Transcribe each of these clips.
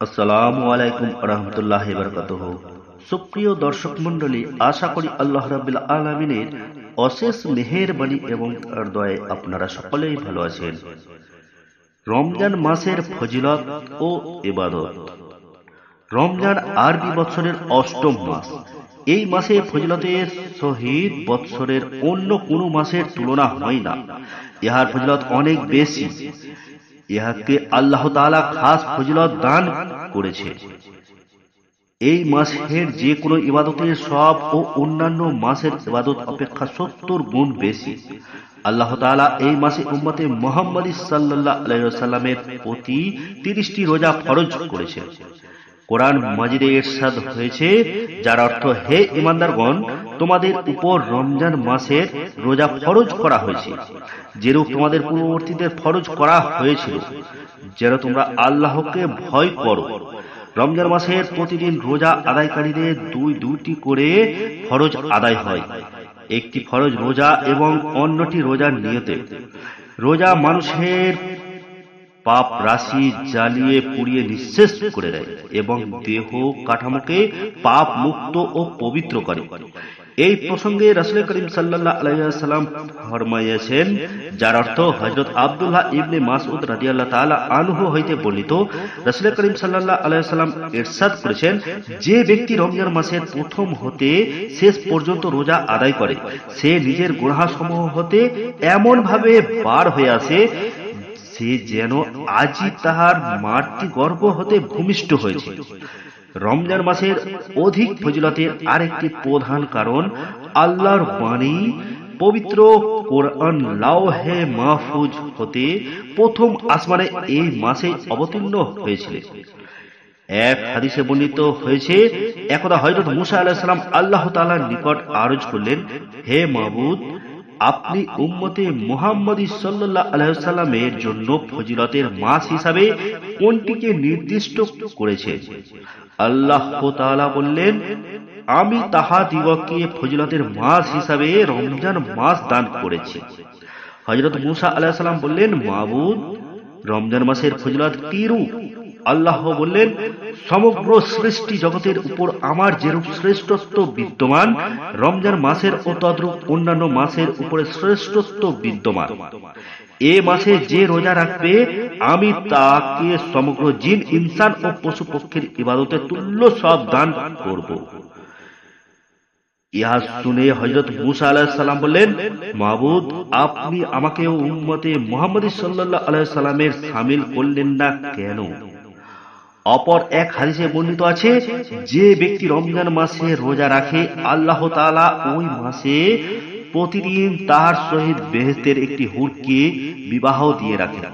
আসসালামু আলাইকুম রহমতুল্লাহি বারাকাতুহু। সুপ্রিয় দর্শক মণ্ডলী, আশা করি আল্লাহ রাব্বিল আলামিনের অশেষ মেহেরবানি এবং তার দয়ায় আপনারা সকলেই ভালো আছেন। রমজান মাসের ফজিলত ও ইবাদত। রমজান আরবি বৎসরের অষ্টম মাস। এই মাসে ফজিলতের সহিত বৎসরের অন্য কোনো মাসের তুলনা হয় না। ইহার ফজিলত অনেক বেশি। ইহাকে আল্লাহ তাআলা খাস ফজিলত দান করেছে। এই মাসের যে কোনো ইবাদতের সব ও অন্যান্য মাসের ইবাদত অপেক্ষা 70 গুণ বেশি। আল্লাহ তাআলা এই মাসে উম্মতে মুহাম্মদী সাল্লাল্লাহু আলাইহি ওয়াসাল্লামের প্রতি 30টি রোজা ফরজ করেছেন। কোরআন মাজিদে ইরশাদ হয়েছে, যার অর্থ, হে ঈমানদারগণ, তোমাদের উপর রমজান মাসের রোজা ফরজ করা হয়েছে, যেরূপ তোমাদের পূর্ববর্তীদের ফরজ করা হয়েছিল, যেন তোমরা আল্লাহকে ভয় করো। রমজান মাসের প্রতিদিন রোজা আদায়কারীদের দুইটি করে ফরজ আদায় হয়। একটি ফরজ রোজা এবং অন্যটি রোজার নিয়তে। রোজা মানুষের পাপ রাশি জ্বালিয়ে পুড়িয়ে নিঃশেষ করে দেয় এবং দেহ কাঠামোকে পাপ মুক্ত ও পবিত্র করে। এই প্রসঙ্গে রাসূল করিম সাল্লাল্লাহু আলাইহি ওয়াসাল্লাম ফরমাইয়াছেন, যার অর্থ হযরত আব্দুল্লাহ ইবনে মাসউদ রাদিয়াল্লাহু তাআলা আনহু হইতে বর্ণিত, রাসূল করিম সাল্লাল্লাহু আলাইহি ওয়াসাল্লাম ইরশাদ করেছেন, যে ব্যক্তি রমজান মাসের প্রথম হতে শেষ পর্যন্ত রোজা আদায় করে, সে নিজের গুনাহসমূহ হতে এমন ভাবে বার হয়ে আসে সে যেন আজই তাহার মাতৃগর্ভ হতে ভূমিষ্ঠ হয়েছে। রমজান মাসের অধিক ফজিলতের আরেকটি প্রধান কারণ আল্লাহর বাণী পবিত্র কোরআন লাওহে মাহফুজ হতে প্রথম আসমানে এই মাসে অবতীর্ণ হয়েছিল। এক হাদিসে বর্ণিত হয়েছে, একদা হযরত মুসা আলাইহিস সালাম আল্লাহ তাআলার নিকট আরজ করলেন, হে মাবুদ, আপনি উম্মতে মুহাম্মদী সাল্লাল্লাহু আলাইহি ওয়াসাল্লামের জন্য ফজিলতের মাস হিসাবে কোনটিকে নির্দিষ্ট করেছেন? আল্লাহ তাআলা বললেন, আমি তাহাদিগকে ফজিলতের মাস হিসাবে রমজান মাস দান করেছি। হযরত মুসা আলাইহিস সালাম বললেন, মাবুদ, রমজান মাসের ফজিলত কিরূপ? আল্লাহ বললেন, সমগ্র সৃষ্টি জগতের উপর আমার যেরূপ শ্রেষ্ঠত্ব বিদ্যমান, রমজান মাসের ও তদ্রূপ অন্যান্য মাসের উপরে শ্রেষ্ঠত্ব বিদ্যমান। এ মাসে যে রোজা রাখবে, আমি তাকে সমগ্র জিন, ইনসান ও পশু পক্ষীর ইবাদতে তুল্য সব দান করব। ইহা শুনে হযরত মুসা আলাইহিস সালাম বললেন, মাবুদ, আপনি আমাকে উম্মতে মুহাম্মদী সাল্লাল্লাহু আলাইহি সাল্লামের শামিল করলেন না কেন? অপর এক হাদিসে বর্ণিত আছে, যে ব্যক্তি রমজান মাসে রোজা রাখে, আল্লাহ তাআলা ওই মাসে প্রতিদিন তার সহিত বেহেশতের একটি হুরকে বিবাহ দিয়ে রাখেন।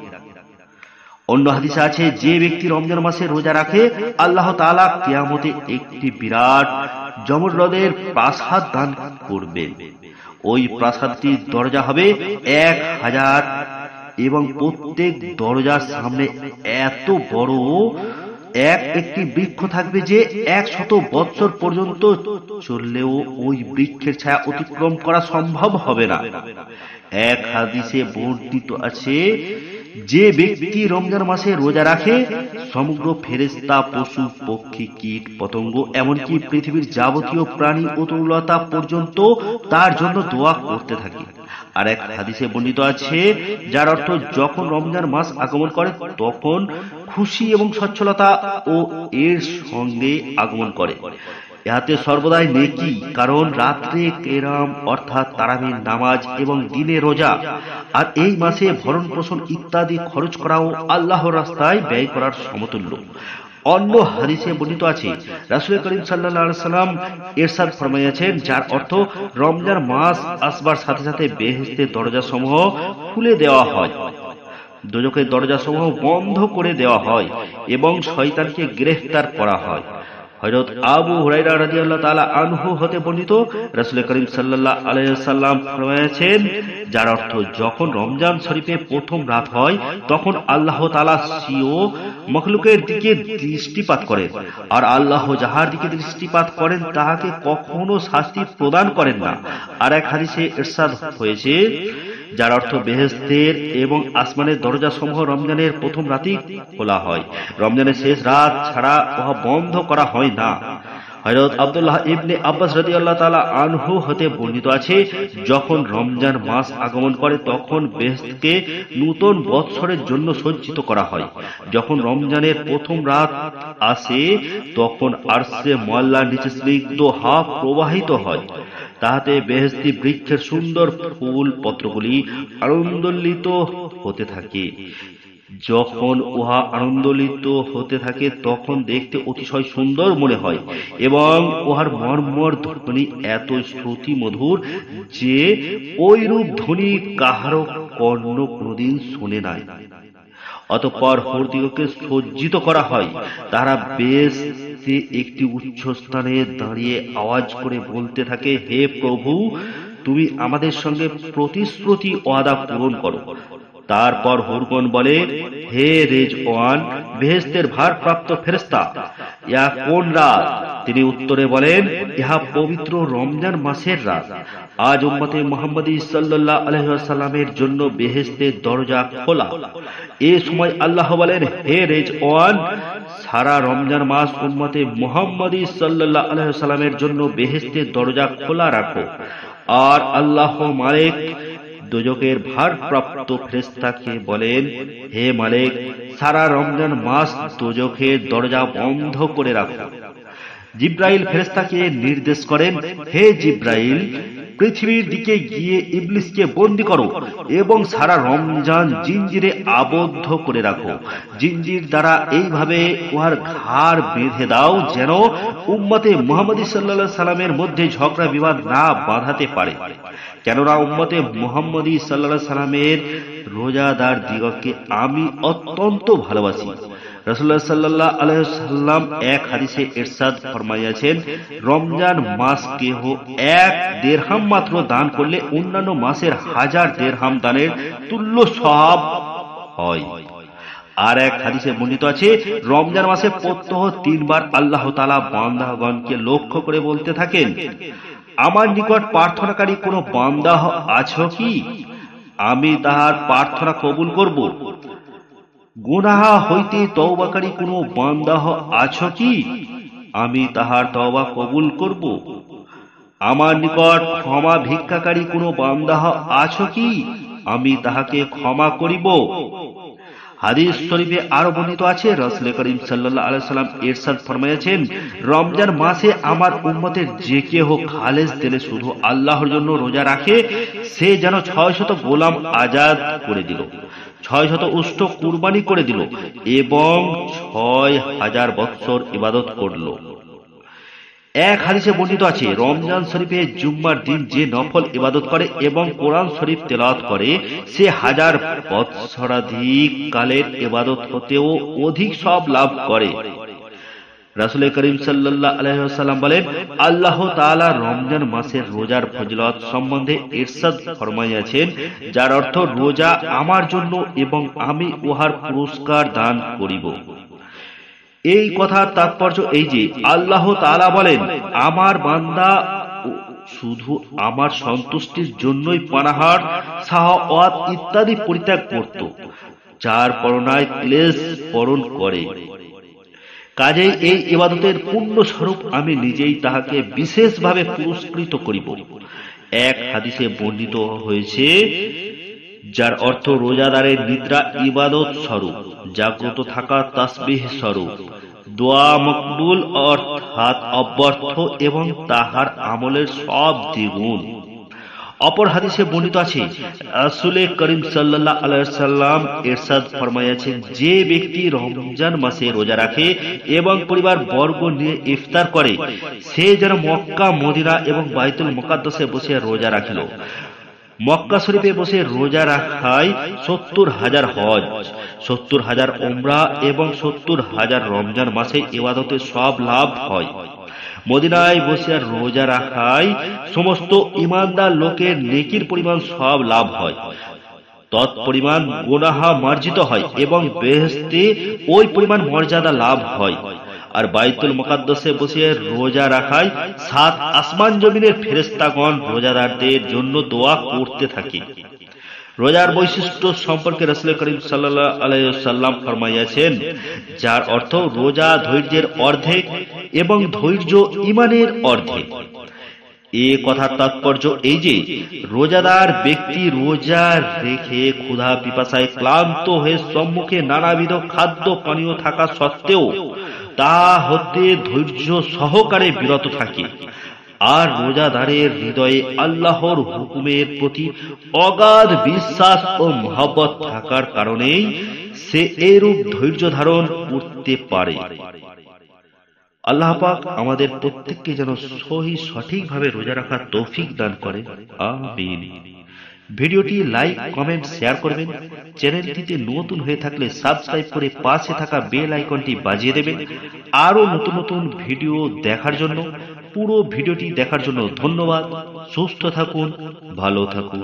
অন্য হাদিসে আছে, যে ব্যক্তি রমজান মাসে রোজা রাখে, আল্লাহ তাআলা কিয়ামতে একটি বিরাট জমরদের প্রাসাদ দান করবেন। ওই প্রাসাদটির দরজা হবে 1000 এবং প্রত্যেক দরজার সামনে এত বড় একটি বৃক্ষ থাকবে যে 100 বৎসর পর্যন্ত চললেও ওই বৃক্ষের ছায়া অতিক্রম করা সম্ভব হবে না। এক হাদিসে বর্ণিত আছে, যে ব্যক্তি রমজান মাসে রোজা রাখে, সমগ্র ফেরেশতা, পশু পক্ষী, কীট পতঙ্গ, এমনকি পৃথিবীর যাবতীয় প্রাণী ও তরুলতা পর্যন্ত তার জন্য দোয়া করতে থাকে। আর এক হাদিসে বর্ণিত আছে, যার অর্থ, যখন রমজান মাস আগমন করে তখন খুশি এবং সচ্ছলতা ও এর সঙ্গে আগমন করে। ইহাতে সর্বদাই নেকি, কারণ রাত্রে কেরাম অর্থাৎ তারাবির নামাজ এবং দিনে রোজা, আর এই মাসে ভরণ পোষণ ইত্যাদি খরচ করাও আল্লাহর রাস্তায় ব্যয় করার সমতুল্য। অন্য হাদিসে বর্ণিত আছে, রাসূল করিম সাল্লাল্লাহু আলাইহি সাল্লাম ইরশাদ ফরমাইয়াছেন, যার অর্থ, রমজান মাস আসবার সাথে সাথে বেহেশতের দরজাসমূহ খুলে দেওয়া হয়, দোজখের দরজাসমূহ বন্ধ করে দেওয়া হয় এবং শয়তানকে গ্রেফতার করা হয়। হযরত আবু হুরায়রা রাদিয়াল্লাহু তাআলা আনহু হতে বর্ণিত, রাসূল করিম সাল্লাল্লাহু আলাইহি ওয়াসাল্লাম ফরমাইয়াছেন, যার অর্থ, যখন রমজান শরীফে প্রথম রাত হয় তখন আল্লাহ তাআলা স্বীয় মখলুকের দিকে দৃষ্টিপাত করেন, আর আল্লাহ যাহার দিকে দৃষ্টিপাত করেন তাহাকে কখনো শাস্তি প্রদান করেন না। আর এক হাদিসে ইরশাদ হয়েছে, যার অর্থ বেহেশতের এবং আসমানের দরজা সমূহ রমজানের প্রথম রাতেই খোলা হয়। রমজানের শেষ রাত ছাড়া উহা বন্ধ করা হয় না। হযরত আব্দুল্লাহ ইবনে আব্বাস রাদিয়াল্লাহু তাআলা আনহু হতে বর্ণিত আছে, যখন রমজান মাস আগমন করে তখন বেহেশতকে নূতন বৎসরের জন্য সজ্জিত করা হয়। যখন রমজানের প্রথম রাত আসে তখন আরশে মুআল্লার নিচে স্নিগ্ধ হাওয়া প্রবাহিত হয়, তাহাতে বেহেশতি বৃক্ষের সুন্দর ফুল পত্রগুলি আনন্দোল্লিত হতে থাকে। যখন উহা আনন্দোলিত হতে থাকে তখন দেখতে অতিশয় সুন্দর মনে হয় এবং উহার মর্মর ধ্বনি এত শ্রুতি মধুর যে ওইরূপ ধ্বনি কাহারও কর্ণ কোনদিন শুনে নাই। অতঃপর হুরদিগকে সজ্জিত করা হয়। তারা বেহেশতে একটি উচ্চ স্থানে দাঁড়িয়ে আওয়াজ করে বলতে থাকে, হে প্রভু, তুমি আমাদের সঙ্গে প্রতিশ্রুতি ওয়াদা পূরণ করো। তারপর হুরগণ বলে, হে রেজওয়ান, বেহেশতের ভারপ্রাপ্ত ফেরেশতা, ইহা কোন রাত? তিনি উত্তরে বলেন, ইহা পবিত্র রমজান মাসের রাত। আজ উম্মতে মুহাম্মদী সাল্লাল্লাহু আলাইহি ওয়াসাল্লামের জন্য বেহেশতের দরজা খোলা। এ সময় আল্লাহ বলেন, হে রেজওয়ান, সারা রমজান মাস উম্মতে মুহাম্মদী সাল্লাল্লাহু আলাইহি ওয়াসাল্লামের জন্য বেহেশতের দরজা খোলা রাখো। আর আল্লাহ মালিক দোজখের ভারপ্রাপ্ত ফেরেশতাকে বলেন, হে মালিক, সারা রমজান মাস দোজখের দরজা বন্ধ করে রাখো। জিব্রাইল ফেরেশতাকে নির্দেশ করেন, হে জিব্রাইল, পৃথিবীর দিকে গিয়ে ইবলিসকে বন্দী করো এবং সারা রমজান জিঞ্জিরে আবদ্ধ করে রাখো। জিঞ্জির দ্বারা এইভাবে উহার ঘাড় বেঁধে দাও যেন উম্মতে মুহাম্মদী সাল্লাল্লাহু আলাইহি সাল্লামের মধ্যে ঝগড়া বিবাদ না বাঁধাতে পারে। কেননা উম্মতে মুহাম্মদী সাল্লাল্লাহু আলাইহি সাল্লামের রোজাদার দিগকে আমি অত্যন্ত ভালোবাসি। রাসূলুল্লাহ সাল্লাল্লাহু আলাইহি ওয়াসাল্লাম এক হাদিসে ইরশাদ ফরমাইয়াছেন, রমজান মাস কেহ 1 দিরহাম মাত্র দান করলে অন্যান্য মাসের 1000 দিরহাম দানের তুল্য সওয়াব হয়। আর এক হাদিসে বর্ণিত আছে, রমজান মাসে প্রত্যহ 3 বার আল্লাহ তাআলা বান্দাগণকে লক্ষ্য করে বলতে থাকেন, আমার নিকট প্রার্থনাকারী কোন বান্দা আছো কি? আমি তাহার প্রার্থনা কবুল করব। গুনাহ হইতে তওবাকারী কোন বান্দা আছো কি? আমি তাহার তওবা কবুল করব। আমার নিকট ক্ষমা ভিক্ষাকারী কোন বান্দা আছো কি? আমি তাহাকে ক্ষমা করিব। হাদিস শরীফে আরো বর্ণিত আছে, রাসূল করিম সাল্লাল্লাহু আলাইহি সাল্লাম ইরশাদ ফরমাইয়াছেন, রমজান মাসে আমার উম্মতের যে কেহ খালেস দিলে শুধু আল্লাহর জন্য রোজা রাখে, সে যেন 600 গোলাম আজাদ করে দিল, 600 উষ্ট কুরবানি করে দিল এবং 6000 বৎসর ইবাদত করল। এক হাদিসে বর্ণিত আছে, রমজান শরীফে জুম্মার দিন যে নফল ইবাদত করে এবং কোরআন শরীফ তেলাওয়াত করে, সে 1000 বৎসরাধিক কালের ইবাদত হতেও অধিক সওয়াব লাভ করে। রাসূল করিম সাল্লাল্লাহু আলাইহি ওয়াসাল্লাম বলেন, আল্লাহ তাআলা রমজান মাসের রোজার ফজিলত সম্বন্ধে ইরশাদ ফরমাইয়াছেন, যার অর্থ রোজা আমার জন্য এবং আমি উহার পুরস্কার দান করিব। এই কথার তাৎপর্য এই যে, আল্লাহ তাআলা বলেন, আমার বান্দা শুধু আমার সন্তুষ্টির জন্যই পানাহার, শাহওয়াত ইত্যাদি পরিত্যাগ করত, যার পরনায় ক্লেশ বরণ করে। কাজেই এই ইবাদতের পূর্ণ স্বরূপ আমি নিজেই তাহাকে বিশেষভাবে পুরস্কৃত করিব। এক হাদিসে বর্ণিত হয়েছে, যার অর্থ রোজাদারের নিদ্রা ইবাদত স্বরূপ, জাগ্রত থাকা তাসবিহ স্বরূপ, দোয়া মকবুল অর্থাৎ অব্যর্থ এবং তাহার আমলের সব দ্বিগুণ। অপর হাদিসে বর্ণিত আছে, রাসূল করিম সাল্লাল্লাহু আলাইহি সাল্লাম ইরশাদ ফরমাইয়াছেন, যে ব্যক্তি রমজান মাসে রোজা রাখে এবং পরিবার বর্গ নিয়ে ইফতার করে, সে যেন মক্কা, মদিনা এবং বাইতুল মুকাদ্দাসে বসে রোজা রাখিল। মক্কা শরীফে বসে রোজা রাখায় 70,000 হজ, 70,000 উমরা এবং 70,000 রমজান মাসে ইবাদতের সব লাভ হয়। মদিনায় বসে রোজা রাখায় সমস্ত ঈমানদার লোকের নেকির পরিমাণ সব লাভ হয়, তৎপরিমাণ গুনাহ মার্জিত হয় এবং বেহেশতে ওই পরিমাণ মর্যাদা লাভ হয়। আর বাইতুল মুকাদ্দাসে বসে রোজা রাখায় 7 আসমান জমিনের ফেরেশতাগণ রোজাদারদের জন্য দোয়া করতে থাকে। রোজার বৈশিষ্ট্য সম্পর্কে রাসূল করিম সাল্লাল্লাহু আলাইহি ওয়াসাল্লাম ফরমাইয়াছেন, যার অর্থ রোজা ধৈর্যের অর্ধেক এবং ধৈর্য ঈমানের অর্ধেক। এ কথার তাৎপর্য এই যে রোজাদার ব্যক্তি রোজা রেখে ক্ষুধা পিপাসায় ক্লান্ত হয়ে সম্মুখে নানাবিধ খাদ্য পানীয় থাকা সত্ত্বেও তা হতে ধৈর্য সহকারে বিরত থাকে। আর রোজাদারের হৃদয়ে আল্লাহর হুকুমের প্রতি অগাধ বিশ্বাস ও মহব্বত থাকার কারণেই সে এরূপ ধৈর্য ধারণ করতে পারে। আল্লাহ পাক আমাদের প্রত্যেককে যেন সঠিকভাবে রোজা রাখার তৌফিক দান করে, আমিন। ভিডিওটি লাইক, কমেন্ট, শেয়ার করবেন। চ্যানেলটিতে নতুন হয়ে থাকলে সাবস্ক্রাইব করে পাশে থাকা বেল আইকনটি বাজিয়ে দেবেন। আরো নতুন নতুন ভিডিও দেখার জন্য, পুরো ভিডিওটি দেখার জন্য ধন্যবাদ। সুস্থ থাকুন, ভালো থাকুন।